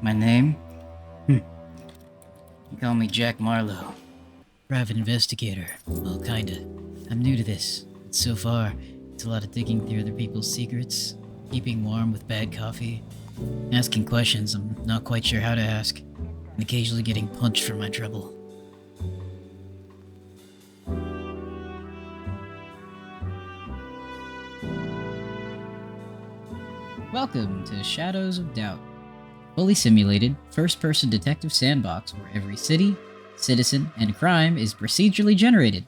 My name? You call me Jack Marlowe. Private investigator. Well, kinda. I'm new to this. So far, it's a lot of digging through other people's secrets, keeping warm with bad coffee, asking questions I'm not quite sure how to ask, and occasionally getting punched for my trouble. Welcome to Shadows of Doubt, fully simulated, first-person detective sandbox where every city, citizen, and crime is procedurally generated.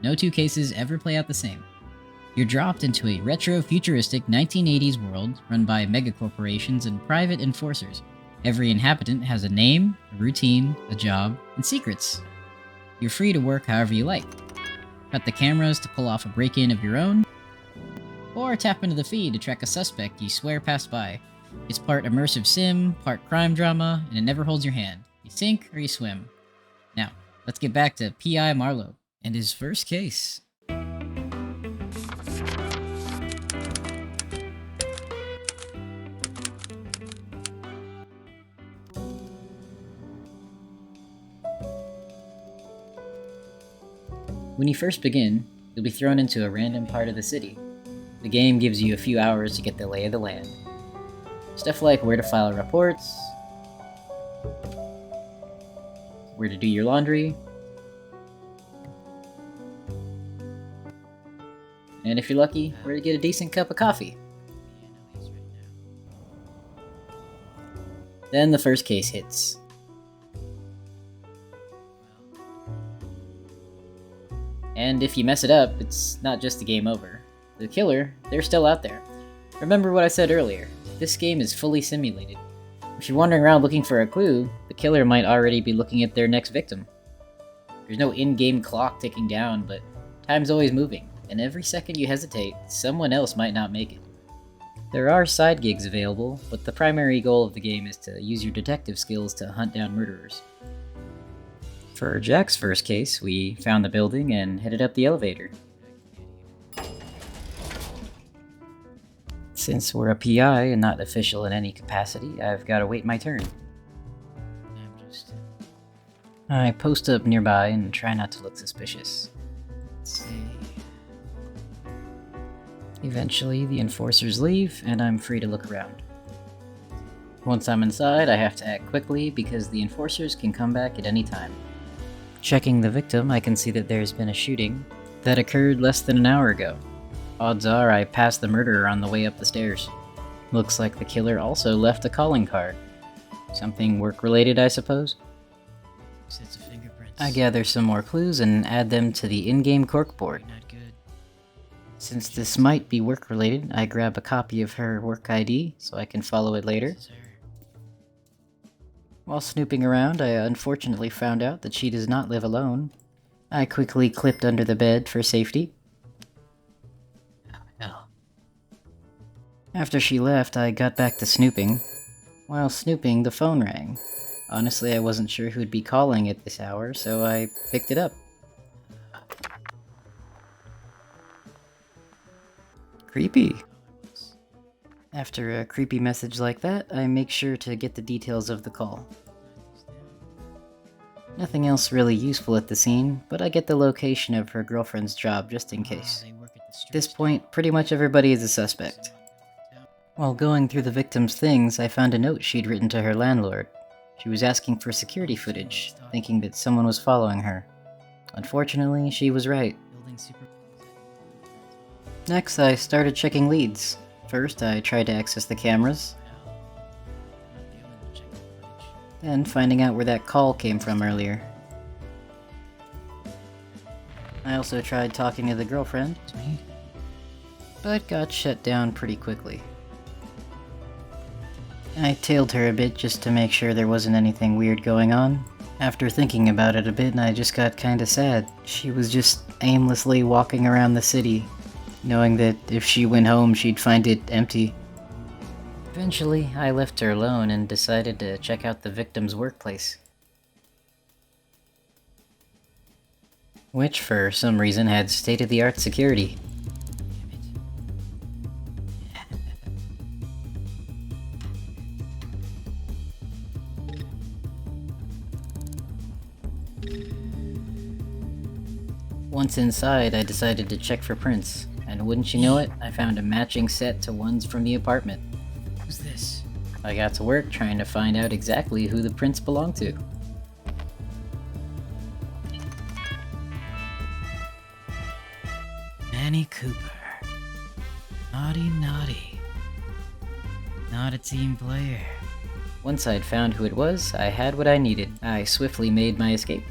No two cases ever play out the same. You're dropped into a retro-futuristic 1980s world run by megacorporations and private enforcers. Every inhabitant has a name, a routine, a job, and secrets. You're free to work however you like. Cut the cameras to pull off a break-in of your own, or tap into the feed to track a suspect you swear passed by. It's part immersive sim, part crime drama, and it never holds your hand. You sink or you swim. Now, let's get back to P.I. Marlowe and his first case. When you first begin, you'll be thrown into a random part of the city. The game gives you a few hours to get the lay of the land. Stuff like where to file reports, where to do your laundry, and if you're lucky, where to get a decent cup of coffee. Then the first case hits. And if you mess it up, it's not just a game over. The killer, they're still out there. Remember what I said earlier, this game is fully simulated. If you're wandering around looking for a clue, the killer might already be looking at their next victim. There's no in-game clock ticking down, but time's always moving, and every second you hesitate, someone else might not make it. There are side gigs available, but the primary goal of the game is to use your detective skills to hunt down murderers. For Jack's first case, we found the building and headed up the elevator. Since we're a PI and not official in any capacity, I've got to wait my turn. I post up nearby and try not to look suspicious. Let's see. Eventually, the enforcers leave, and I'm free to look around. Once I'm inside, I have to act quickly because the enforcers can come back at any time. Checking the victim, I can see that there's been a shooting that occurred less than an hour ago. Odds are I passed the murderer on the way up the stairs. Looks like the killer also left a calling card. Something work-related, I suppose? Sets of fingerprints. I gather some more clues and add them to the in-game corkboard. Not good. Since this might be work-related, I grab a copy of her work ID so I can follow it later. While snooping around, I unfortunately found out that she does not live alone. I quickly clipped under the bed for safety. After she left, I got back to snooping. While snooping, the phone rang. Honestly, I wasn't sure who'd be calling at this hour, so I picked it up. Creepy. After a creepy message like that, I make sure to get the details of the call. Nothing else really useful at the scene, but I get the location of her girlfriend's job just in case. At this point, pretty much everybody is a suspect. While going through the victim's things, I found a note she'd written to her landlord. She was asking for security footage, thinking that someone was following her. Unfortunately, she was right. Next, I started checking leads. First, I tried to access the cameras, then finding out where that call came from earlier. I also tried talking to the girlfriend, but got shut down pretty quickly. I tailed her a bit just to make sure there wasn't anything weird going on. After thinking about it a bit, I just got kinda sad. She was just aimlessly walking around the city, knowing that if she went home, she'd find it empty. Eventually, I left her alone and decided to check out the victim's workplace, which for some reason had state-of-the-art security. Once inside, I decided to check for prints, and wouldn't you know it, I found a matching set to ones from the apartment. Who's this? I got to work trying to find out exactly who the prints belonged to. Manny Cooper. Naughty, naughty. Not a team player. Once I'd found who it was, I had what I needed. I swiftly made my escape.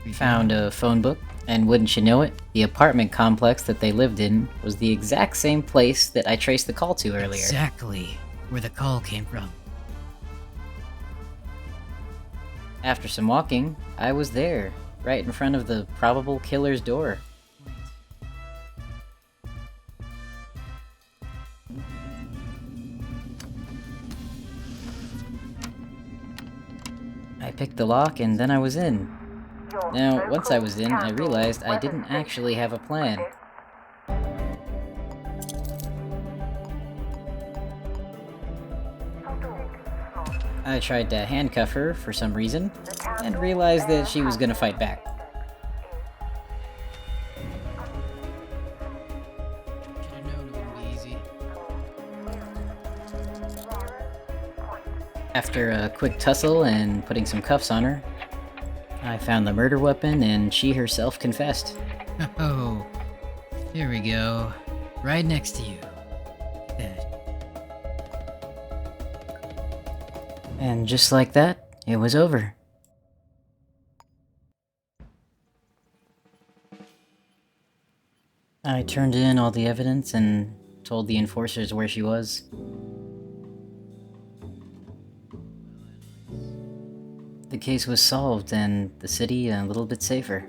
We found a phone book, and wouldn't you know it, the apartment complex that they lived in was the exact same place that I traced the call to earlier. Exactly where the call came from. After some walking, I was there, right in front of the probable killer's door. I picked the lock and then I was in. Now, once I was in, I realized I didn't actually have a plan. I tried to handcuff her for some reason, and realized that she was gonna fight back. Should've known it wouldn't be easy. After a quick tussle and putting some cuffs on her, I found the murder weapon and she herself confessed. Oh, here we go. Right next to you. Good. And just like that, it was over. I turned in all the evidence and told the enforcers where she was. The case was solved and the city a little bit safer.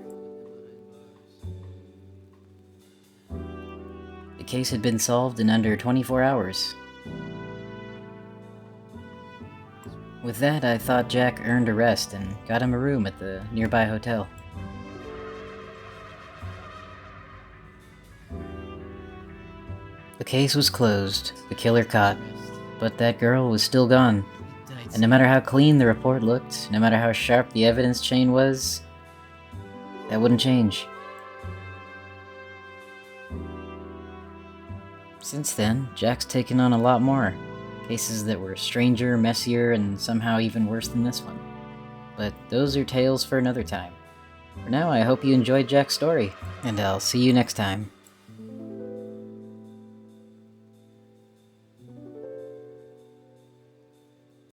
The case had been solved in under 24 hours. With that, I thought Jack earned a rest and got him a room at the nearby hotel. The case was closed, the killer caught, but that girl was still gone. And no matter how clean the report looked, no matter how sharp the evidence chain was, that wouldn't change. Since then, Jack's taken on a lot more. Cases that were stranger, messier, and somehow even worse than this one. But those are tales for another time. For now, I hope you enjoyed Jack's story, and I'll see you next time.